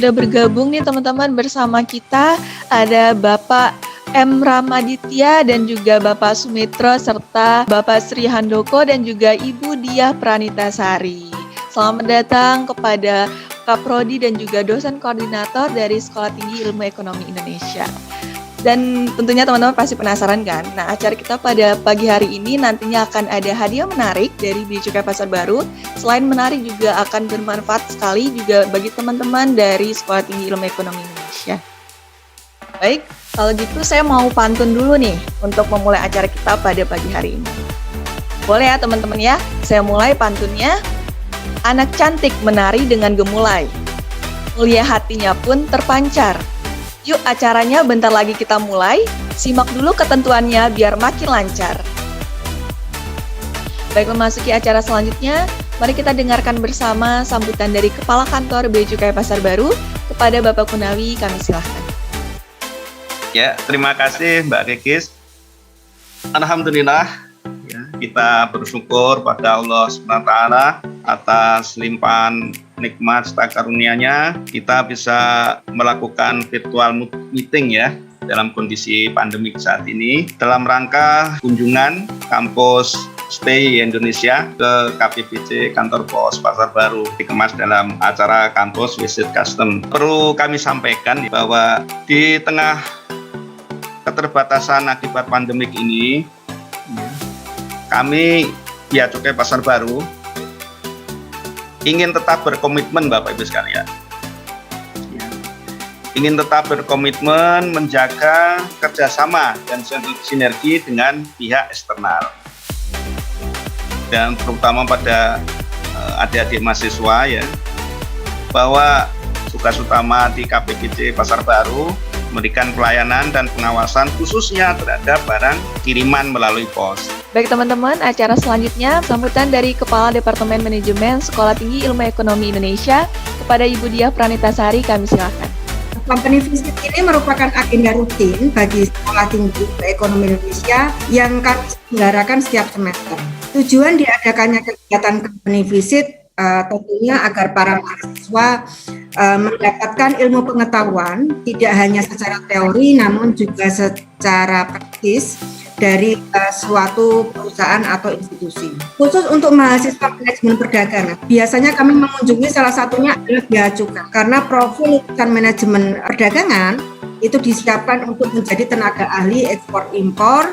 sudah bergabung nih teman-teman bersama kita. Ada Bapak M. Ramaditya dan juga Bapak Sumitro serta Bapak Sri Handoko dan juga Ibu Diah Pranitasari. Selamat datang kepada Kaprodi dan juga dosen koordinator dari Sekolah Tinggi Ilmu Ekonomi Indonesia. Dan tentunya teman-teman pasti penasaran kan? Nah, acara kita pada pagi hari ini nantinya akan ada hadiah menarik dari Bea Cukai Pasar Baru. Selain menarik juga akan bermanfaat sekali juga bagi teman-teman dari Sekolah Tinggi Ilmu Ekonomi Indonesia. Baik, kalau gitu saya mau pantun dulu nih untuk memulai acara kita pada pagi hari ini. Boleh ya teman-teman ya? Saya mulai pantunnya. Anak cantik menari dengan gemulai. Mulia hatinya pun terpancar. Yuk acaranya bentar lagi kita mulai, simak dulu ketentuannya biar makin lancar. Baik, memasuki acara selanjutnya, mari kita dengarkan bersama sambutan dari Kepala Kantor Bea Cukai Pasar Baru kepada Bapak Kunawi, kami silahkan. Ya, terima kasih Mbak Kikis. Alhamdulillah, ya, kita bersyukur pada Allah SWT atas limpahan nikmat serta karunia-Nya kita bisa melakukan virtual meeting ya dalam kondisi pandemik saat ini dalam rangka kunjungan kampus STI Indonesia ke KPPC Kantor Pos Pasar Baru dikemas dalam acara kampus Visit Custom. Perlu kami sampaikan bahwa di tengah keterbatasan akibat pandemik ini kami Bea Cukai Pasar Baru ingin tetap berkomitmen Bapak Ibu sekalian. Ingin tetap berkomitmen menjaga kerjasama dan sinergi dengan pihak eksternal. Dan terutama pada adik-adik mahasiswa ya, bahwa tugas utama di KPPC Pasar Baru memberikan pelayanan dan pengawasan khususnya terhadap barang kiriman melalui pos. Baik teman-teman, acara selanjutnya sambutan dari Kepala Departemen Manajemen Sekolah Tinggi Ilmu Ekonomi Indonesia kepada Ibu Diah Pranitasari, kami silakan. Company Visit ini merupakan agenda rutin bagi Sekolah Tinggi Ilmu Ekonomi Indonesia yang kami selenggarakan setiap semester. Tujuan diadakannya kegiatan Company Visit tentunya agar para mahasiswa mendapatkan ilmu pengetahuan tidak hanya secara teori namun juga secara praktis dari suatu perusahaan atau institusi. Khusus untuk mahasiswa manajemen perdagangan, biasanya kami mengunjungi salah satunya adalah Bea Cukai karena profil lulusan manajemen perdagangan itu disiapkan untuk menjadi tenaga ahli ekspor impor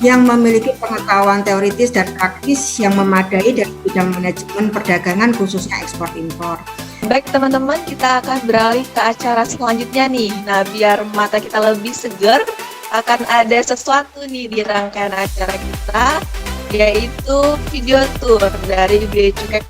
yang memiliki pengetahuan teoritis dan praktis yang memadai dari bidang manajemen perdagangan khususnya ekspor impor. Baik teman-teman, kita akan beralih ke acara selanjutnya nih. Nah, biar mata kita lebih segar, akan ada sesuatu nih di rangkaian acara kita, yaitu video tour dari Bea Cukai.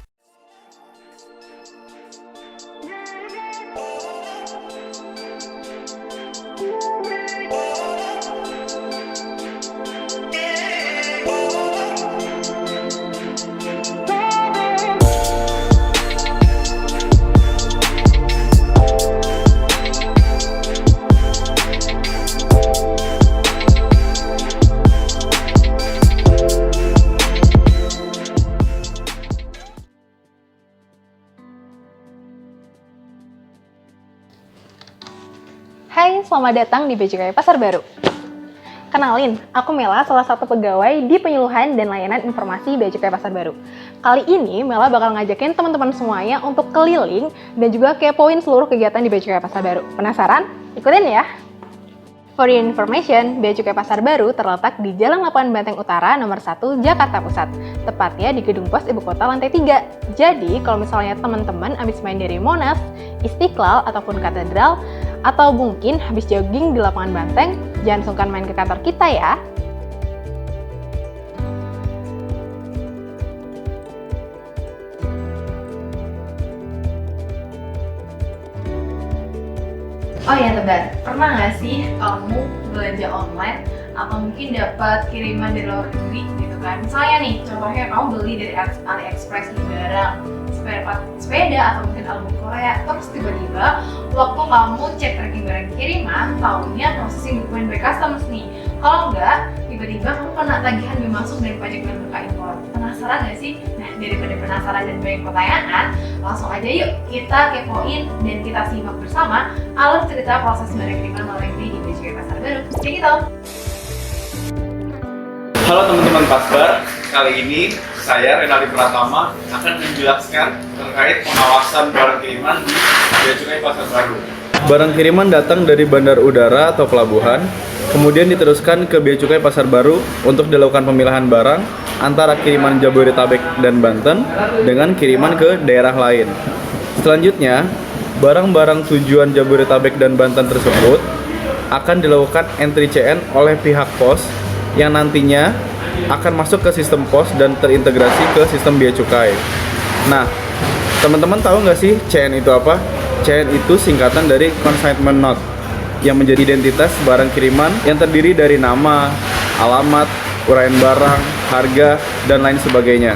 Hai, selamat datang di Bea Cukai Pasar Baru. Kenalin, aku Mela, salah satu pegawai di penyuluhan dan layanan informasi Bea Cukai Pasar Baru. Kali ini Mela bakal ngajakin teman-teman semuanya untuk keliling dan juga kepoin seluruh kegiatan di Bea Cukai Pasar Baru. Penasaran? Ikutin ya! For your information, Bea Cukai Pasar Baru terletak di Jalan Lapangan Banteng Utara nomor 1, Jakarta Pusat. Tepatnya di Gedung Pos Ibu Kota lantai 3. Jadi, kalau misalnya teman-teman habis main dari Monas, Istiqlal, ataupun Katedral, atau mungkin habis jogging di lapangan banteng, jangan sungkan main ke kantor kita ya. Oh ya Tebar, pernah nggak sih kamu belanja online atau mungkin dapat kiriman dari luar negeri gitu kan? Misalnya nih, contohnya kamu beli dari AliExpress nih barang spare part sepeda atau mungkin album Korea, terus tiba-tiba waktu kamu cek tracking barang kiriman, taunya processing dokumen by customs nih. Kalau enggak, tiba-tiba kamu kena tagihan biaya masuk dari pajak dan berkah impor. Penasaran Penasaran nggak sih? Nah, daripada penasaran dan banyak pertanyaan, langsung aja yuk kita kepoin dan kita simak bersama alur cerita proses barang kiriman luar negeri di Bea Cukai Pasar Baru. Check it out! Halo teman-teman Pasbar, kali ini saya Renaldi Pratama akan menjelaskan terkait pengawasan barang kiriman di Bea Cukai Pasar Baru. Barang kiriman datang dari bandar udara atau pelabuhan, kemudian diteruskan ke Bea Cukai Pasar Baru untuk dilakukan pemilahan barang antara kiriman Jabodetabek dan Banten dengan kiriman ke daerah lain. Selanjutnya, barang-barang tujuan Jabodetabek dan Banten tersebut akan dilakukan entry CN oleh pihak pos yang nantinya akan masuk ke sistem pos dan terintegrasi ke sistem Bea Cukai. Nah, teman-teman tahu nggak sih CN itu apa? CN itu singkatan dari Consignment Note yang menjadi identitas barang kiriman yang terdiri dari nama, alamat, uraian barang, harga, dan lain sebagainya.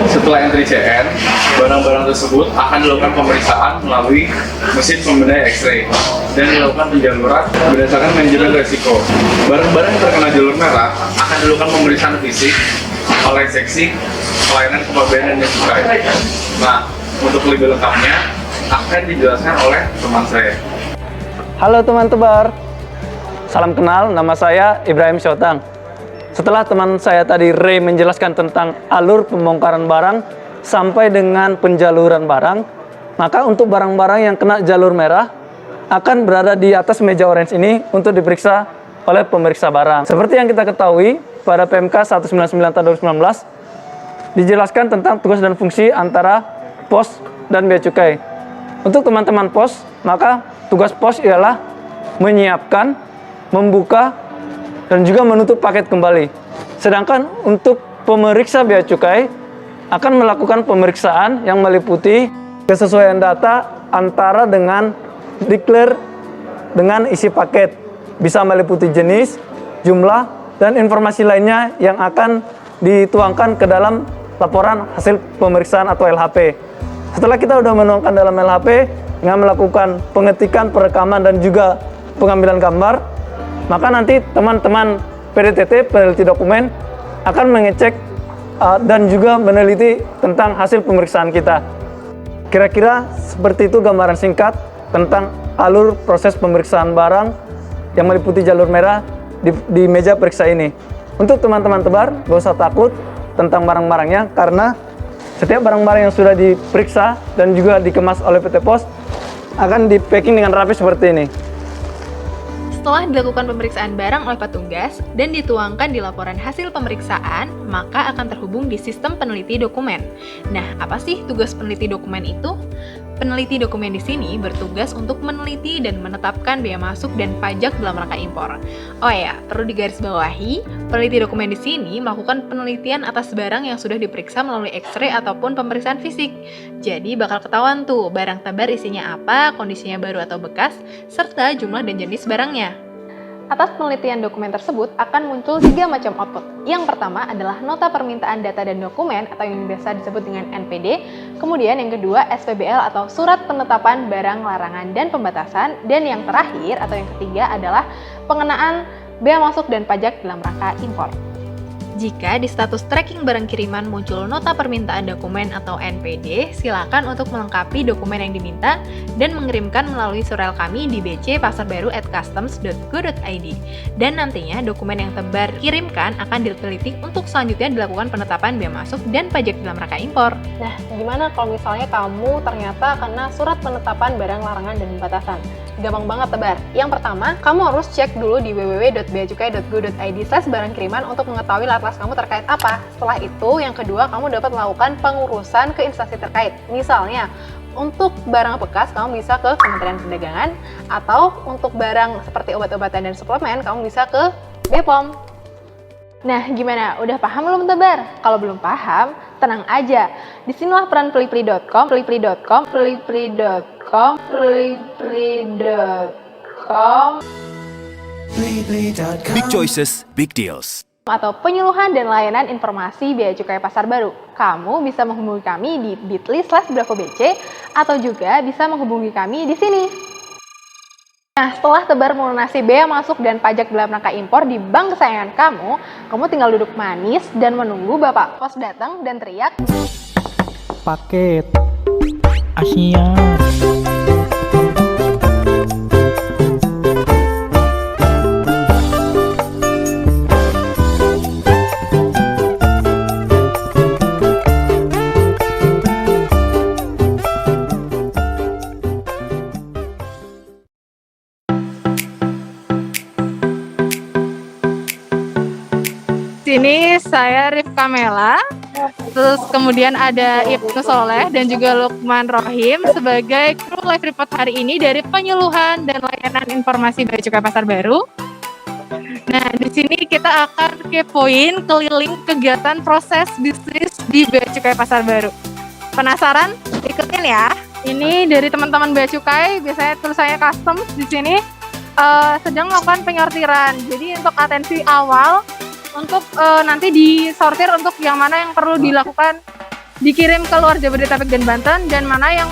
Setelah entry CN, barang-barang tersebut akan dilakukan pemeriksaan melalui mesin pembedai X-ray dan dilakukan penjaluran berdasarkan manajemen risiko. Barang-barang yang terkena jalur merah akan dilakukan pemeriksaan fisik oleh seksi pelayanan kepabeanan dan cukai. Nah, untuk lebih lengkapnya akan dijelaskan oleh teman saya. Halo teman tebar, salam kenal, nama saya Ibrahim Syotang. Setelah teman saya tadi Ray menjelaskan tentang alur pembongkaran barang sampai dengan penjaluran barang, maka untuk barang-barang yang kena jalur merah akan berada di atas meja orange ini untuk diperiksa oleh pemeriksa barang. Seperti yang kita ketahui pada PMK 199 tahun 2019 dijelaskan tentang tugas dan fungsi antara pos dan Bea Cukai. Untuk teman-teman pos, maka tugas pos ialah menyiapkan, membuka, dan juga menutup paket kembali. Sedangkan untuk pemeriksa Bea Cukai akan melakukan pemeriksaan yang meliputi kesesuaian data antara dengan declare dengan isi paket. Bisa meliputi jenis, jumlah, dan informasi lainnya yang akan dituangkan ke dalam laporan hasil pemeriksaan atau LHP. Setelah kita sudah menuangkan dalam LHP dengan melakukan pengetikan, perekaman, dan juga pengambilan gambar, maka nanti teman-teman PDTT, peneliti dokumen, akan mengecek dan juga meneliti tentang hasil pemeriksaan kita. Kira-kira seperti itu gambaran singkat tentang alur proses pemeriksaan barang yang meliputi jalur merah di meja periksa ini. Untuk teman-teman tebar, gak usah takut tentang barang-barangnya, karena setiap barang-barang yang sudah diperiksa dan juga dikemas oleh PT Pos akan di-packing dengan rapi seperti ini. Setelah dilakukan pemeriksaan barang oleh petugas dan dituangkan di laporan hasil pemeriksaan, maka akan terhubung di sistem peneliti dokumen. Nah, apa sih tugas peneliti dokumen itu? Peneliti dokumen di sini bertugas untuk meneliti dan menetapkan bea masuk dan pajak dalam rangka impor. Oh ya, perlu digarisbawahi, peneliti dokumen di sini melakukan penelitian atas barang yang sudah diperiksa melalui X-ray ataupun pemeriksaan fisik. Jadi bakal ketahuan tuh barang tebar isinya apa, kondisinya baru atau bekas, serta jumlah dan jenis barangnya. Atas penelitian dokumen tersebut akan muncul 3 macam output. Yang pertama adalah nota permintaan data dan dokumen atau yang biasa disebut dengan NPD. Kemudian yang kedua SPBL atau surat penetapan barang larangan dan pembatasan. Dan yang terakhir atau yang ketiga adalah pengenaan bea masuk dan pajak dalam rangka impor. Jika di status tracking barang kiriman muncul nota permintaan dokumen atau NPD, silakan untuk melengkapi dokumen yang diminta dan mengirimkan melalui surel kami di bcpasarbaru@customs.go.id. Dan nantinya dokumen yang tebar kirimkan akan diteliti untuk selanjutnya dilakukan penetapan bea masuk dan pajak dalam rangka impor. Nah, gimana kalau misalnya kamu ternyata kena surat penetapan barang larangan dan pembatasan? Gampang banget tebar. Yang pertama, kamu harus cek dulu di www.beacukai.go.id/barang kiriman untuk mengetahui latar belakang kamu terkait apa. Setelah itu, yang kedua, kamu dapat melakukan pengurusan ke instansi terkait. Misalnya, untuk barang bekas, kamu bisa ke Kementerian Perdagangan, atau untuk barang seperti obat-obatan dan suplemen, kamu bisa ke BPOM. Nah, gimana? Udah paham belum tebar? Kalau belum paham, tenang aja. Disinilah peran pelipli.com. Big choices, big deals. Atau penyuluhan dan layanan informasi Bea Cukai Pasar Baru. Kamu bisa menghubungi kami di bit.ly/bravobc atau juga bisa menghubungi kami di sini. Nah, setelah Tebar melunasi bea masuk dan pajak dalam rangka impor di bank kesayangan kamu tinggal duduk manis dan menunggu Bapak Pos datang dan teriak, paket Asia. Sini saya Rifka Mela, terus kemudian ada Ibnu Soleh dan juga Lukman Rohim sebagai kru live report hari ini dari penyuluhan dan layanan informasi Bea Cukai Pasar Baru. Nah, di sini kita akan kepoin keliling kegiatan proses bisnis di Bea Cukai Pasar Baru. Penasaran? Ikutin ya. Ini dari teman-teman Bea Cukai, biasanya tulisannya custom di sini sedang melakukan penyortiran. Jadi untuk atensi awal untuk nanti disortir untuk yang mana yang perlu dilakukan dikirim ke luar Jabodetabek dan Banten dan mana yang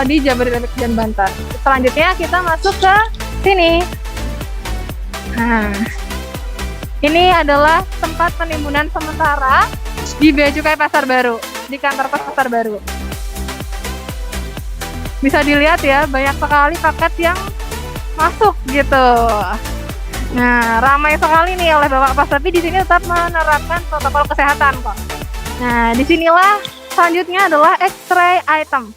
di Jabodetabek dan Banten. Selanjutnya kita masuk ke sini. Nah, ini adalah tempat penimbunan sementara di Bea Cukai Pasar Baru, di kantor pos Pasar Baru. Bisa dilihat ya, banyak sekali paket yang masuk gitu. Nah, ramai sekali nih oleh Bapak Pos, tapi di sini tetap menerapkan protokol kesehatan kok. Nah, disinilah selanjutnya adalah X-ray item.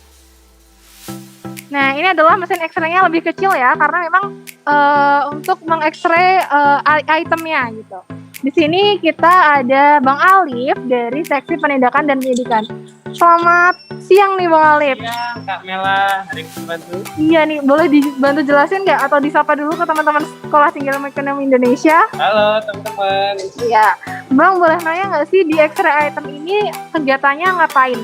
Nah, ini adalah mesin X-ray-nya lebih kecil ya, karena memang untuk meng-X-ray itemnya gitu. Di sini kita ada Bang Alif dari Seksi Penindakan dan Penyidikan. Selamat siang nih Bang Alif. Iya, Kak Mela, hari ini bantu. Iya nih, boleh dibantu jelasin nggak atau disapa dulu ke teman-teman Sekolah Tinggi Ilmu Ekonomi Indonesia? Halo teman-teman. Iya, Bang boleh nanya nggak sih di X-ray item ini kegiatannya ngapain?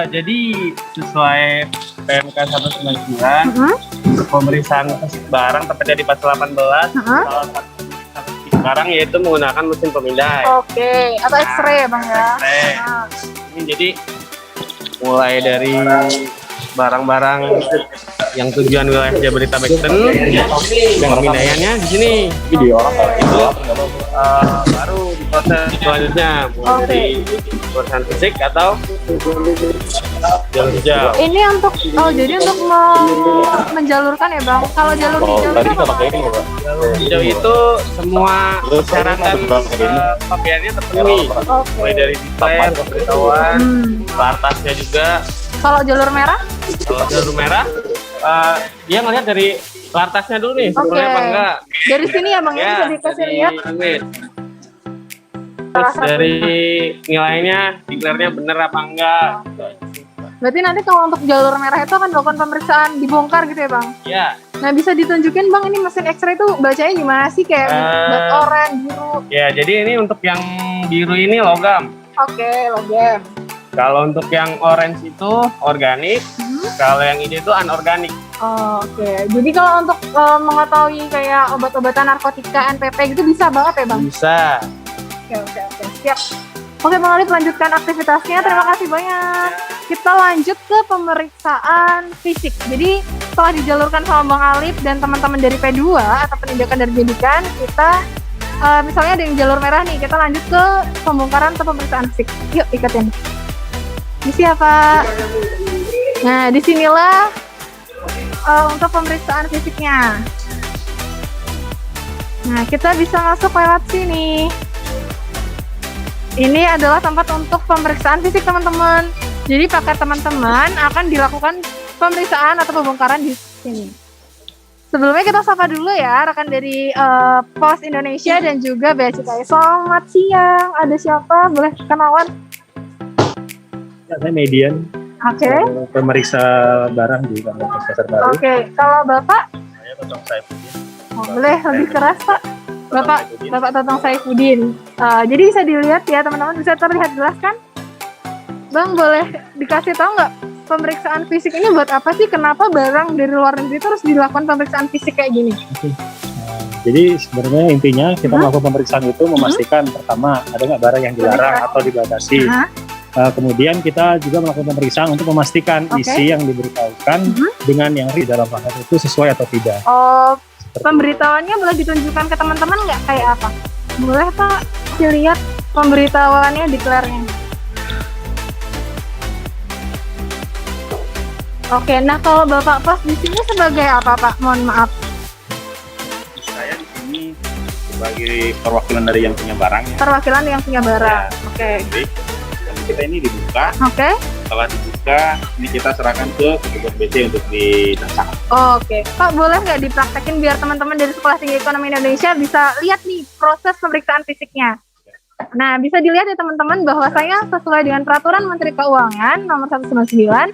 Jadi sesuai PMK 199 untuk pemeriksaan fisik barang tepatnya di pasal 18 salah satu fisik barang yaitu menggunakan mesin pemindai. Oke, atau X-ray ya Bang ya? X-ray. Nah. Ini jadi mulai dari barang-barang yang tujuan wilayah Jabodetabek pemindaiannya di sini. Video itu baru diproses selanjutnya mulai dari pemeriksaan fisik atau jalur hijau. Ini untuk jadi untuk menjalurkan ya Bang. Kalau jalur hijau itu apa? Jalur hijau itu semua persyaratan pakaiannya terpenuhi. Mulai dari display, pemberitahuan, lartasnya juga. Kalau jalur merah? Kalau jalur merah, dia ngelihat dari lartasnya dulu nih, Oke. sebenarnya apa enggak. Dari sini ya Bang, ya, bisa dikasih lihat. Terus dari nilainya, declare-nya bener apa enggak. Berarti nanti kalau untuk jalur merah itu akan dilakukan pemeriksaan dibongkar gitu ya Bang? Ya, Nah bisa ditunjukin Bang, ini mesin X-ray itu bacanya gimana sih? Kayak buat oranye, biru. ya jadi ini untuk yang biru ini logam. Oke, logam. Kalau untuk yang orange itu organik, kalau yang hijau itu anorganik. Oke, jadi kalau untuk mengetahui kayak obat-obatan narkotika, NPP gitu bisa banget ya Bang? Bisa. Oke, siap. Oke Bang Alif, lanjutkan aktivitasnya. Terima kasih banyak. Kita lanjut ke pemeriksaan fisik. Jadi setelah dijalurkan sama Bang Alif dan teman-teman dari P2 atau Penindakan dan Pendidikan, kita misalnya ada yang jalur merah nih, kita lanjut ke pembongkaran atau pemeriksaan fisik. Yuk ikutin. Ini siapa? Nah, disinilah untuk pemeriksaan fisiknya. Nah, kita bisa masuk lewat sini. Ini adalah tempat untuk pemeriksaan fisik teman-teman. Jadi pakai teman-teman akan dilakukan pemeriksaan atau pembongkaran di sini. Sebelumnya kita sapa dulu ya rekan dari Pos Indonesia dan juga Bea Cukai. Selamat siang. Ada siapa? Boleh kenalan? Ya, saya Median. Oke. Pemeriksa barang di kantor pos Pasar Baru. Oke. Kalau Bapak? Saya Totong Saifuddin. Boleh lebih keras Pak. Bapak Totong Saifuddin. Jadi bisa dilihat ya teman-teman, bisa terlihat jelas kan? Bang boleh dikasih tahu nggak pemeriksaan fisik ini buat apa sih? Kenapa barang dari luar negeri itu harus dilakukan pemeriksaan fisik kayak gini? Jadi sebenarnya intinya kita melakukan pemeriksaan itu memastikan pertama ada nggak barang yang dilarang atau dibatasi. Kemudian kita juga melakukan pemeriksaan untuk memastikan isi yang diberitahukan dengan yang di dalam paket itu sesuai atau tidak. Oh, pemberitahuannya boleh ditunjukkan ke teman-teman nggak kayak apa? Boleh Pak dilihat pemberitahuannya, deklarnya. Oke, nah kalau Bapak Pos di sini sebagai apa Pak? Mohon maaf. Saya di sini sebagai perwakilan dari yang punya barang ya. Perwakilan yang punya barang. Oke. Jadi kita ini dibuka. Oke. Setelah dibuka, ini kita serahkan ke petugas BC untuk didasak. Oke, Pak boleh nggak dipraktekin biar teman-teman dari Sekolah Tinggi Ekonomi Indonesia bisa lihat nih proses pemeriksaan fisiknya. Nah, bisa dilihat ya teman-teman bahwasanya sesuai dengan Peraturan Menteri Keuangan Nomor 199,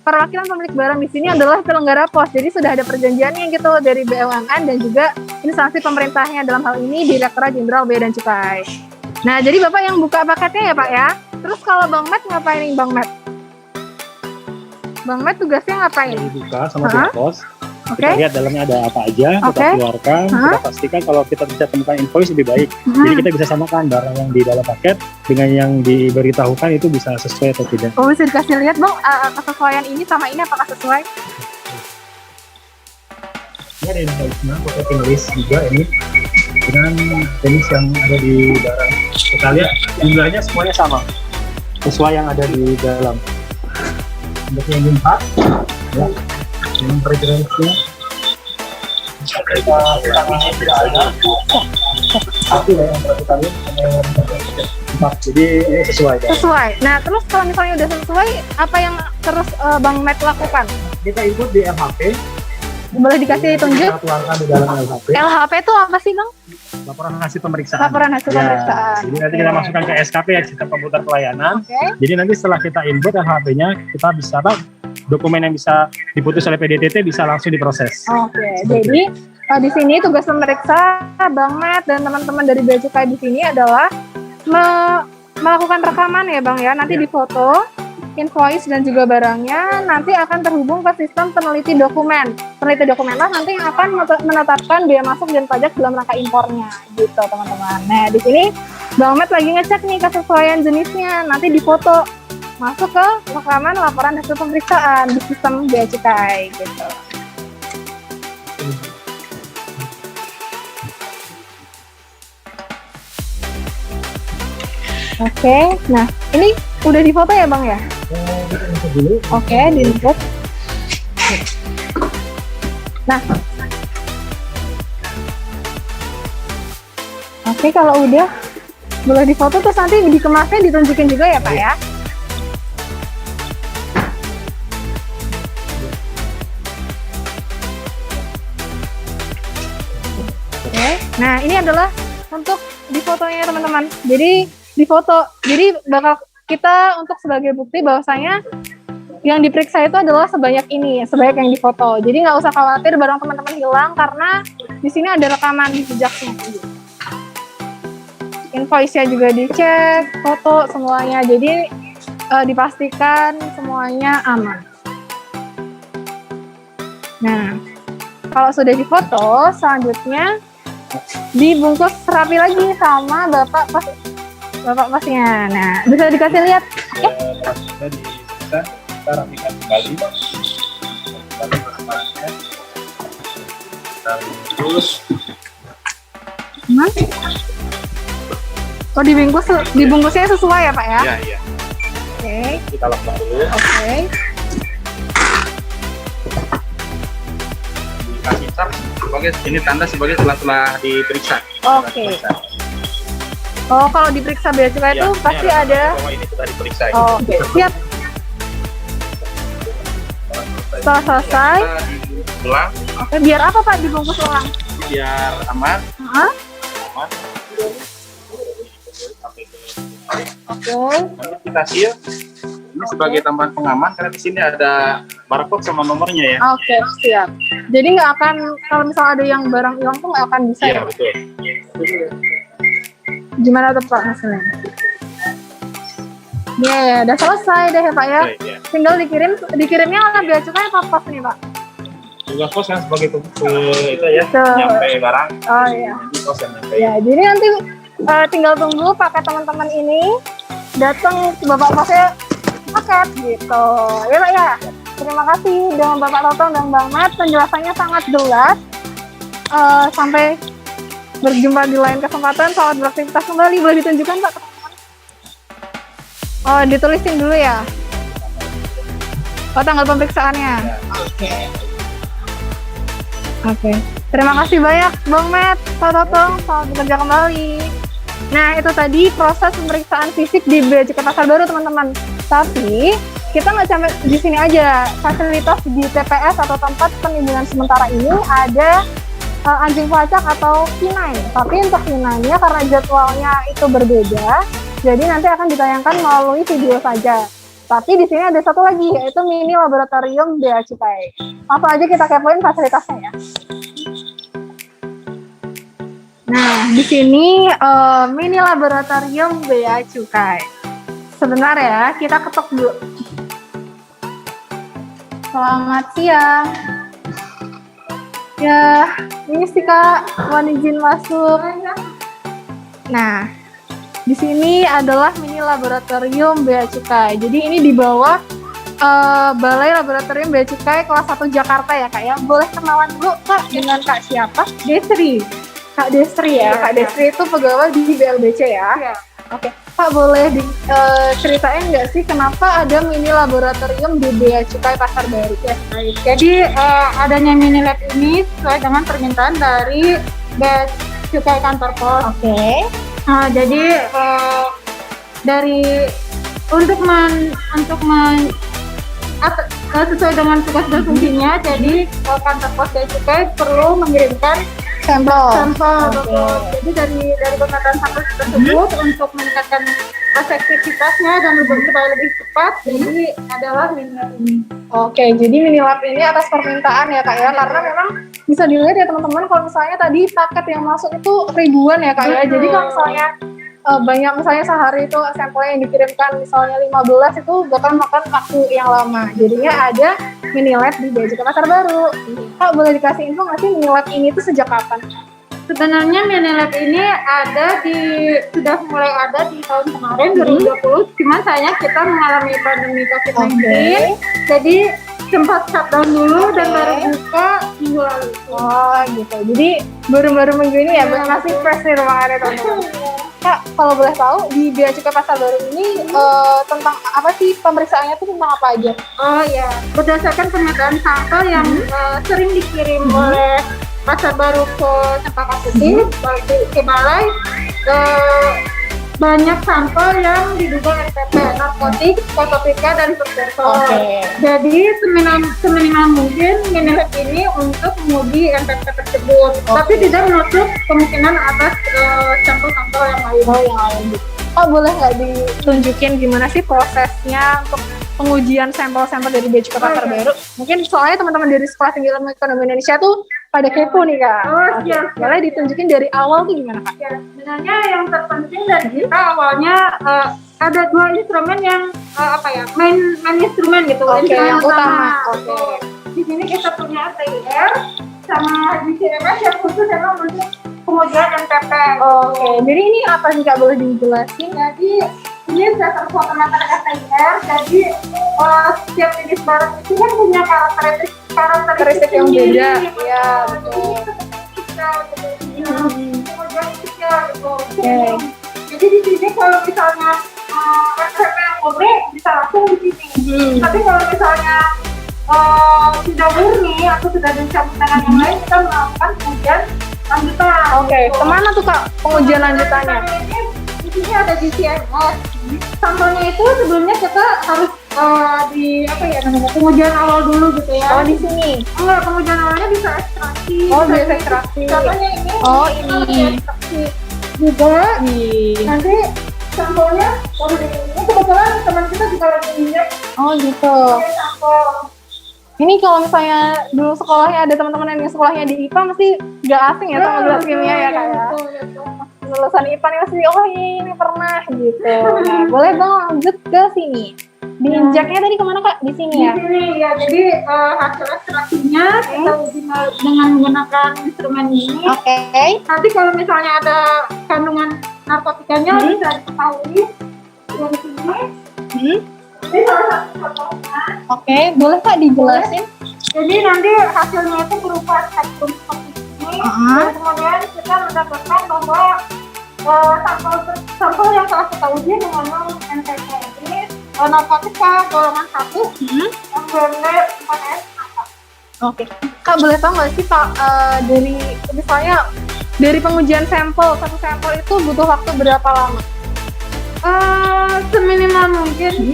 perwakilan pemilik barang di sini adalah penyelenggara pos. Jadi sudah ada perjanjiannya gitu dari BUMN dan juga instansi pemerintahnya, dalam hal ini Direktorat Jenderal Bea dan Cukai. Nah, jadi Bapak yang buka paketnya ya Pak ya. Terus kalau Bang Met ngapain nih Bang Met? Bang Met tugasnya ngapain? Dibuka sama pihak pos. Oke. Kita lihat dalamnya ada apa aja, kita keluarkan, kita pastikan kalau kita bisa temukan invoice lebih baik. Jadi kita bisa samakan barang yang di dalam paket dengan yang diberitahukan itu bisa sesuai atau tidak. Oh, bisa dikasih lihat Bang, kesesuaian ini sama ini apakah sesuai? Ini ada invoice-nya, foto tulis juga ini dengan jenis yang ada di barang. Kita lihat jumlahnya semuanya sama, sesuai yang ada di dalam. Untuk yang empat, ya, yang preferensinya tidak ada. Satu ya yang preferensinya empat, jadi ini sesuai. Sesuai. Nah, terus kalau misalnya udah sesuai, apa yang terus Bang Met lakukan? Kita input di LHP. Boleh dikasih tunjuk? Kita tuangkan di dalam LHP. LHP itu apa sih Bang? Laporan hasil pemeriksaan. Laporan hasil pemeriksaan. Jadi nanti kita masukkan ke SKP ya, Sistem Komputer Pelayanan. Oke. Jadi nanti setelah kita input LHP-nya, kita bisa dokumen yang bisa diputus oleh PDTT bisa langsung diproses. Oke. Jadi di sini tugas pemeriksa Bang Met dan teman-teman dari Bea Cukai di sini adalah melakukan rekaman ya Bang ya. Nanti difoto invoice dan juga barangnya nanti akan terhubung ke sistem peneliti dokumen. Peneliti dokumenlah nanti yang akan menetapkan biaya masuk dan pajak dalam rangka impornya, gitu teman-teman. Nah di sini Bang Met lagi ngecek nih kesesuaian jenisnya, nanti difoto masuk ke rekaman laporan hasil pemeriksaan di sistem Bea Cukai, gitu. Oke, nah ini udah difoto ya Bang ya? Oke, di-input. Nah, oke kalau udah boleh difoto terus nanti dikemasnya ditunjukin juga ya Pak ya? Oke, nah ini adalah untuk difotonya teman-teman. Jadi difoto, jadi bakal kita untuk sebagai bukti bahwasanya yang diperiksa itu adalah sebanyak ini, sebanyak yang difoto. Jadi nggak usah khawatir barang teman-teman hilang karena di sini ada rekaman jejaknya. Invoice-nya juga dicek, foto semuanya. Jadi dipastikan semuanya aman. Nah, kalau sudah difoto, selanjutnya dibungkus rapi lagi sama Bapak Pasnya. Nah, bisa dikasih lihat. Ya, pas sudah diperiksa, kita rapikan kembali. Terus Oh, dibungkusnya sesuai ya Pak ya? Iya, iya. Oke. kita lepas dulu. Oke. Dikasih tab sebagai ini tanda sebagai telah diperiksa. Oke. Oh, kalau diperiksa Bea Cukai itu pasti ada. Bahwa ini sudah diperiksa. Oh, oke, siap. Setelah selesai. Ulang. Oke, biar apa Pak dibungkus ulang? Biar aman. Hah? Aman. Oke. Nanti kita seal. Ini sebagai tambahan pengaman karena di sini ada barcode sama nomornya ya. Oke, siap. Jadi nggak akan, kalau misalnya ada yang barang hilang tuh nggak akan bisa Iya, ya? betul. Gimana tuh Pak hasilnya? Ya, udah selesai deh ya Pak ya. Baik, ya. Tinggal dikirimnya oleh Bea Cukai apa pos nih Pak? Tugas pos kan sebagai itu ya, Tuh. nyampe barang. Oh iya. Ini pos yang nyampe. Ya, jadi nanti tinggal tunggu pakai teman-teman ini datang Bapak Pasnya paket gitu. Ya Pak ya. Terima kasih dengan Bapak Totong dan Bang Matt, penjelasannya sangat jelas. Sampai berjumpa di lain kesempatan. Selamat beraktivitas kembali. Boleh ditunjukkan Pak? Oh, ditulisin dulu ya. Oh, tanggal pemeriksaannya. Oke. Terima kasih banyak Bang Matt, Pak Totong. Selamat bekerja kembali. Nah, itu tadi proses pemeriksaan fisik di Bea Cukai Pasar Baru, teman-teman. Tapi kita nggak sampai di sini aja. Fasilitas di TPS atau tempat penimbunan sementara ini ada anjing pelacak atau K9. Tapi untuk K9-nya karena jadwalnya itu berbeda, jadi nanti akan ditayangkan melalui video saja. Tapi di sini ada satu lagi, yaitu mini laboratorium Bea Cukai. Apa aja kita kepoin fasilitasnya ya. Nah, di sini mini laboratorium Bea Cukai. Sebentar ya, kita ketok dulu. Selamat siang. Ya, ini sih Kak, mohon izin masuk. Nah, di sini adalah mini laboratorium Bea Cukai. Jadi ini di bawah Balai Laboratorium Bea Cukai kelas 1 Jakarta ya Kak ya. Boleh kenalan dulu Kak dengan Kak siapa? Desri. Kak Desri ya. Kak Desri itu pegawai di BLBC ya. Oke. Pak boleh ceritain nggak sih kenapa ada mini laboratorium di Bea Cukai Pasar Baru? Ya, baik. Jadi adanya mini lab ini sesuai dengan permintaan dari Bea Cukai Kantor Pos. Oke. Jadi sesuai dengan tugas dan fungsinya, jadi Kantor Pos Bea Cukai perlu mengirimkan sampel. Jadi dari pemetaan sampel tersebut untuk meningkatkan efektivitasnya dan supaya lebih cepat, jadi adalah mini lab ini. Oke, jadi mini lab ini atas permintaan ya Kak ya, karena memang bisa dilihat ya teman-teman kalau misalnya tadi paket yang masuk itu ribuan ya Kak ya. Jadi kalau misalnya banyak misalnya sehari itu sampelnya yang dikirimkan misalnya 15 itu bakal makan waktu yang lama. Jadinya ada mini lab di Bea Cukai Pasar Baru. Kak boleh dikasih info nggak sih mini lab ini tuh sejak kapan? Sebenarnya mini lab ini sudah mulai ada di tahun kemarin 2020. Cuman sayangnya kita mengalami pandemi COVID-19. Jadi sempat shutdown dulu dan baru buka minggu lalu. Oh gitu. Jadi baru-baru minggu ini ya masih fresh nih ruangannya teman-teman. Kak, kalau boleh tahu di Bea Cukai Pasar Baru ini tentang apa sih pemeriksaannya tuh tentang apa aja? Oh ya, berdasarkan pemetaan sampel yang sering dikirim oleh Pasar Baru ke Cempaka Putih, ke Balai, banyak sampel yang diduga NPP, narkotik, narkotika, dan predator. Jadi seminimal mungkin mini lab ini untuk menguji NPP tersebut, tapi tidak menutup kemungkinan atas sampel-sampel yang lain. Oh boleh nggak ditunjukin gimana sih prosesnya untuk pengujian sampel-sampel dari Bea Cukai Pasar Baru? Mungkin soalnya teman-teman dari Sekolah Tinggi Ilmu Ekonomi Indonesia tuh pada kepo nih Kak. Siap. Boleh ditunjukin dari awal tuh gimana Kak? Ya, sebenarnya yang terpenting dari kita awalnya ada dua instrumen yang main instrumen gitu. Yang utama. Di sini kita punya ATIR sama di CMS yang khusus emang untuk pengujian NPP. Jadi ini apa sih Kak, boleh dijelasin? Jadi ini dasar fotometer ATIR. Jadi setiap jenis barang itu kan punya karakteristik yang beda. Iya, betul. Jadi di sini kalau misalnya NPP yang murni bisa langsung di sini. Tapi kalau misalnya sudah murni atau sudah dicampur dengan yang lain, kita melakukan pengujian lanjutan. Kemana tuh Kak pengujian lanjutannya? Di sini ada di CMS. Sampelnya itu sebelumnya kita harus pengujian awal dulu gitu ya. Di sini. Enggak, pengujian awalnya bisa ekstraksi. Bisa ekstraksi. Contohnya ini. Ini. Ekstraksi juga. Nanti sampelnya ini kebetulan teman kita juga lagi injek. Gitu. Sampel. Ini kalau misalnya dulu sekolahnya ada teman-teman yang sekolahnya di IPA mesti nggak asing ya sama gelas kimia ya Kak ya. Lulusan IPA nih pasti ini pernah gitu. Nah, boleh Bang lanjut ke sini. Diinjaknya tadi kemana Kak? Di sini ya? Di sini ya. Jadi hasil ekstraksinya kita uji dengan menggunakan instrumen ini. Nanti kalau misalnya ada kandungan narkotikanya bisa diketahui dari sini. Hmm? Ini salah satu contohnya. Oke, boleh Kak dijelasin? Jadi nanti hasilnya itu berupa spektrum seperti ini. Dan kemudian kita mendapatkan bahwa sampel yang telah kita uji mengandung NPP ini narkotika golongan 1 yang benar 4S. Oke. Kak boleh tahu nggak sih Kak, dari misalnya dari pengujian satu sampel itu butuh waktu berapa lama? Seminimal mungkin.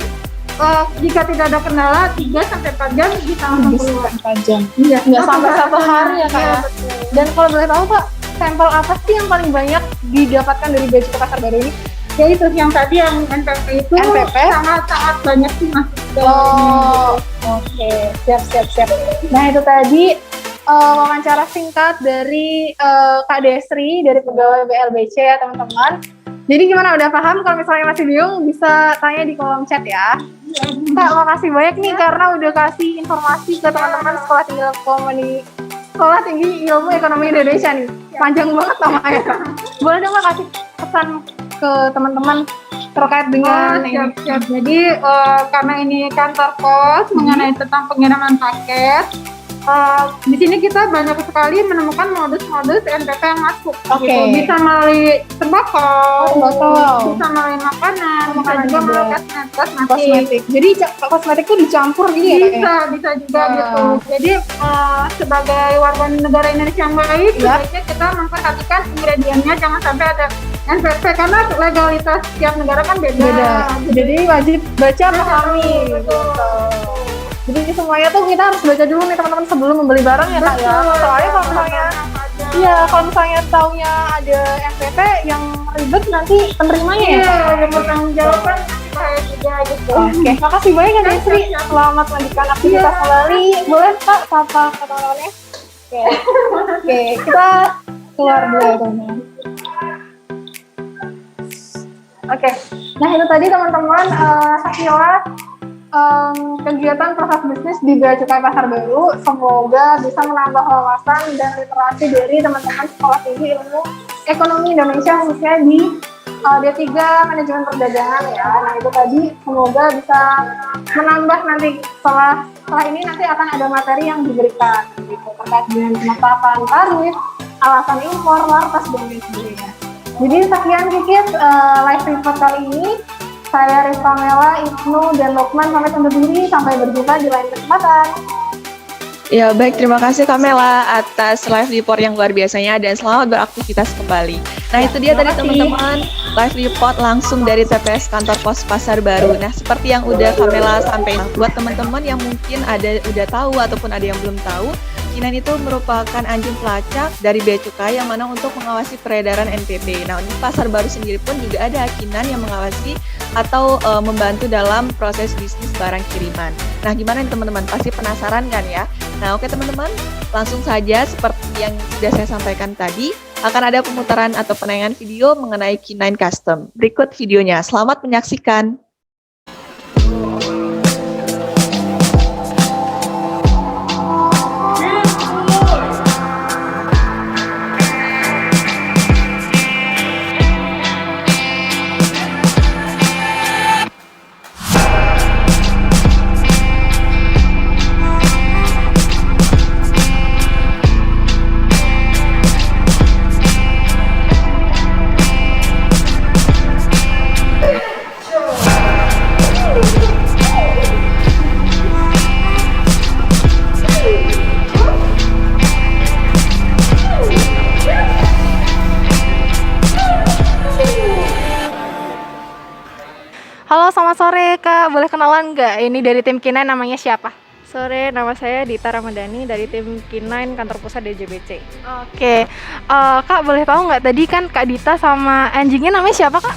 Jika tidak ada kendala 3-4 jam bisa langsung keluar. 4 jam. Iya, Nggak sampai 1 hari ya Kak ya? Dan kalau boleh tahu Kak, sampel apa sih yang paling banyak didapatkan dari Bea Cukai Pasar Baru ini? Ya itu yang tadi yang NPP itu sangat banyak sih masuk ke Oke, siap. Nah itu tadi wawancara singkat dari Kak Desri dari pegawai BLBC ya teman-teman. Jadi gimana, udah paham? Kalau misalnya masih bingung bisa tanya di kolom chat ya. Kak, makasih banyak nih karena udah kasih informasi ke teman-teman Sekolah Tinggi Ilmu Ekonomi Indonesia nih. Panjang banget namanya Kak. Boleh dong Kak kasih pesan ke teman-teman terkait dengan ini? siap. Jadi karena ini kantor pos mengenai tentang pengiriman paket, di sini kita banyak sekali menemukan modus-modus NPP yang masuk. Oke. Gitu. Bisa melalui sembako, bisa melalui makanan, bisa juga melalui kosmetik. Jadi kosmetik itu dicampur gitu ya? Bisa juga gitu. Jadi sebagai warga negara Indonesia yang baik, sebaiknya kita memperhatikan ingredientnya, jangan sampai ada NPP karena legalitas setiap negara kan beda. Jadi wajib baca pahami. Jadi semuanya tuh kita harus baca dulu nih teman-teman sebelum membeli barang ya Kak ya. Soalnya kalau misalnya taunya ada NPP yang ribet nanti penerimanya ya. Iya, yang bertanggung jawaban saya juga gitu. Oke, makasih banyak Kak Desri. Selamat melanjutkan aktivitas kembali. Boleh Kak sapa ke teman-temannya? Oke, kita keluar dulu ya teman-teman. Oke, nah itu tadi teman-teman sekilas kegiatan proses bisnis di Bea Cukai Pasar Baru. Semoga bisa menambah wawasan dan literasi dari teman-teman Sekolah Tinggi Ilmu Ekonomi Indonesia khususnya di D3 Manajemen Perdagangan ya. Nah itu tadi semoga bisa menambah nanti setelah ini nanti akan ada materi yang diberikan gitu terkait dengan penetapan tarif, alasan impor, wartas dan lain sebagainya. Jadi sekian Kikis live report kali ini. Saya Rizka Mela, Ibnu, dan Lokman pamit undur diri. Sampai berjumpa di lain kesempatan. Ya baik, terima kasih Kamela atas live report yang luar biasanya dan selamat beraktivitas kembali. Nah itu dia tadi teman-teman, live report langsung dari TPS Kantor Pos Pasar Baru. Nah seperti yang udah Kamela sampaikan, buat teman-teman yang mungkin udah tahu ataupun ada yang belum tahu, Kinan itu merupakan anjing pelacak dari Bea Cukai yang mana untuk mengawasi peredaran NPP. Nah untuk Pasar Baru sendiri pun juga ada Kinan yang mengawasi atau membantu dalam proses bisnis barang kiriman. Nah gimana nih teman-teman, pasti penasaran kan ya? Nah oke teman-teman, langsung saja seperti yang sudah saya sampaikan tadi, akan ada pemutaran atau penayangan video mengenai K9 Custom. Berikut videonya, selamat menyaksikan. Halo, selamat sore Kak. Boleh kenalan nggak? Ini dari tim K9 namanya siapa? Sore, nama saya Dita Ramadhani dari tim K9 Kantor Pusat DJBC. Oke, Kak boleh tahu nggak tadi kan Kak Dita sama anjingnya namanya siapa Kak?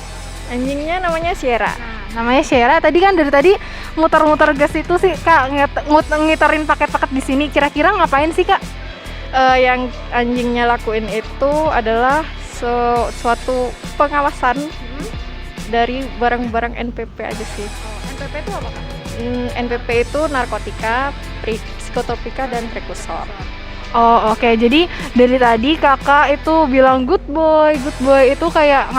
Anjingnya namanya Sierra. Namanya Sierra. Tadi kan dari tadi muter-muter gas itu sih Kak, ngiterin paket-paket di sini. Kira-kira ngapain sih Kak? Yang anjingnya lakuin itu adalah suatu pengawasan dari barang-barang NPP aja sih. NPP itu apa Kak? NPP itu narkotika, psikotropika, dan prekursor. Oh oke, jadi dari tadi kakak itu bilang good boy itu kayak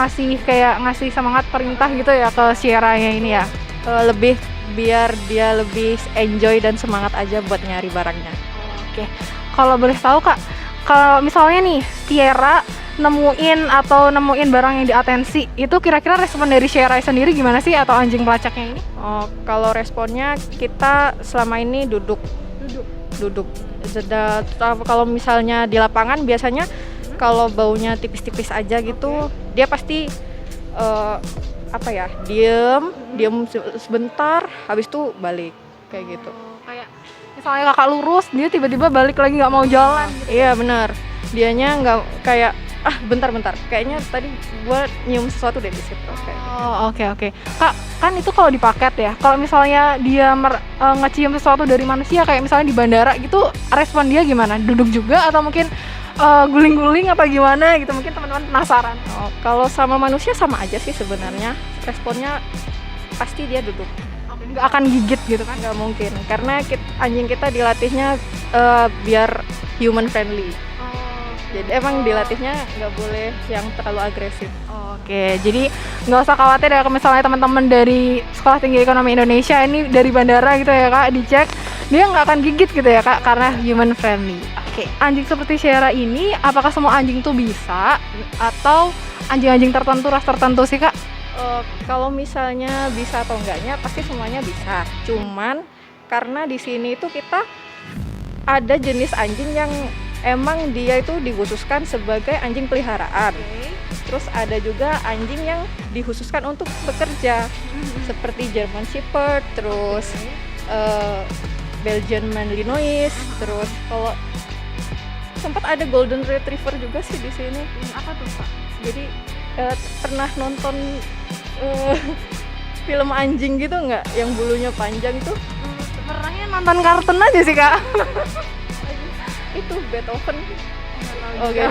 ngasih semangat perintah gitu ya ke Sierra-nya ini ya. Lebih biar dia lebih enjoy dan semangat aja buat nyari barangnya. Oke, kalau boleh tahu kak, kalau misalnya nih Sierra nemuin barang yang diatensi, itu kira-kira respon dari Sierra sendiri gimana sih atau anjing pelacaknya ini? Oh, kalau responnya kita selama ini duduk. Kalau misalnya di lapangan biasanya kalau baunya tipis-tipis aja gitu, dia pasti diem sebentar, habis itu balik kayak gitu. Kayak misalnya kakak lurus, dia tiba-tiba balik lagi nggak mau jalan. Iya benar, dianya nggak kayak bentar, kayaknya tadi gua nyium sesuatu deh di situ. Oh oke. Kak, kan itu kalau di paket ya, kalau misalnya dia ngecium sesuatu dari manusia, kayak misalnya di bandara gitu, respon dia gimana? Duduk juga atau mungkin guling-guling apa gimana gitu, mungkin teman-teman penasaran. Oh, kalau sama manusia sama aja sih sebenarnya, responnya pasti dia duduk. Nggak akan gigit gitu kan? Nggak mungkin, karena anjing kita dilatihnya biar human friendly. Jadi emang dilatihnya nggak boleh yang terlalu agresif. Oke, jadi nggak usah khawatir ya kalau misalnya teman-teman dari Sekolah Tinggi Ekonomi Indonesia ini dari bandara gitu ya kak, dicek dia nggak akan gigit gitu ya kak, karena human friendly. Oke, anjing seperti Sierra ini apakah semua anjing tuh bisa atau anjing-anjing tertentu, ras tertentu sih kak? Kalau misalnya bisa atau enggaknya pasti semuanya bisa. Cuman karena di sini itu kita ada jenis anjing yang emang dia itu dikhususkan sebagai anjing peliharaan. Terus ada juga anjing yang dikhususkan untuk bekerja, seperti German Shepherd, terus Belgian Malinois, terus kalau sempat ada Golden Retriever juga sih di sini. Apa tuh Pak? Jadi pernah nonton film anjing gitu nggak, yang bulunya panjang tuh? Pernahnya nonton kartun aja sih kak. Itu Beethoven. Oke.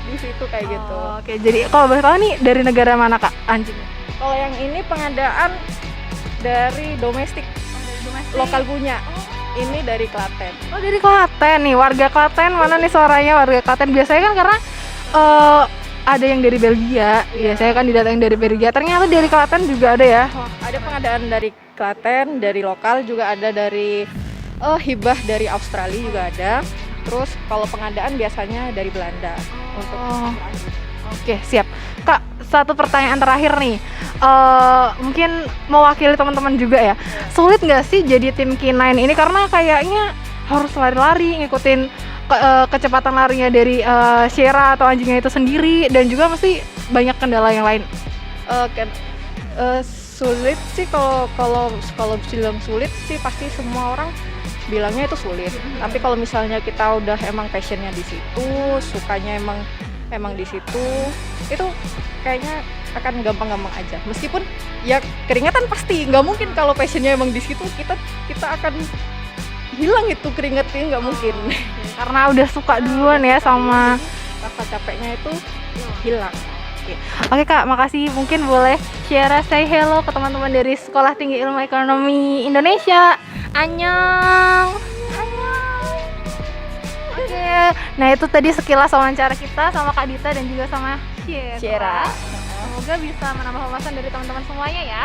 Di situ kayak gitu. Oke, jadi kalau boleh tahu nih dari negara mana kak anjingnya? Kalau yang ini pengadaan dari domestik, lokal punya. Ini dari Klaten. Oh dari Klaten nih, warga Klaten mana nih suaranya warga Klaten? Biasanya kan karena ada yang dari Belgia, biasanya kan didatangin dari Belgia. Ternyata dari Klaten juga ada ya? Ada pengadaan dari Klaten, dari lokal juga ada, dari hibah dari Australia juga ada. Terus kalau pengadaan biasanya dari Belanda. Oke, siap. Kak, satu pertanyaan terakhir nih. Mungkin mewakili teman-teman juga ya. Sulit nggak sih jadi tim K9 ini karena kayaknya harus lari-lari ngikutin kecepatan larinya dari Sierra atau anjingnya itu sendiri, dan juga mesti banyak kendala yang lain. Sulit sih, kalau bilang sulit sih pasti semua orang bilangnya itu sulit. Tapi kalau misalnya kita udah emang passionnya di situ, sukanya emang di situ, itu kayaknya akan gampang-gampang aja. Meskipun ya keringatan pasti, nggak mungkin kalau passionnya emang di situ kita akan hilang itu keringetnya, nggak mungkin. Karena udah suka duluan ya sama rasa capeknya itu hilang. Oke kak, makasih. Mungkin boleh Sierra say hello ke teman-teman dari Sekolah Tinggi Ilmu Ekonomi Indonesia. Annyeong. Oke, nah itu tadi sekilas wawancara kita sama Kak Dita dan juga sama Sierra. Semoga bisa menambah wawasan dari teman-teman semuanya ya,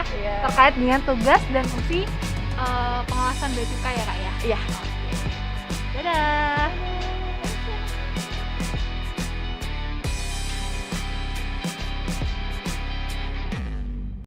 terkait dengan tugas dan fungsi pengawasan bea cukai ya kak ya. Iya. Dadah.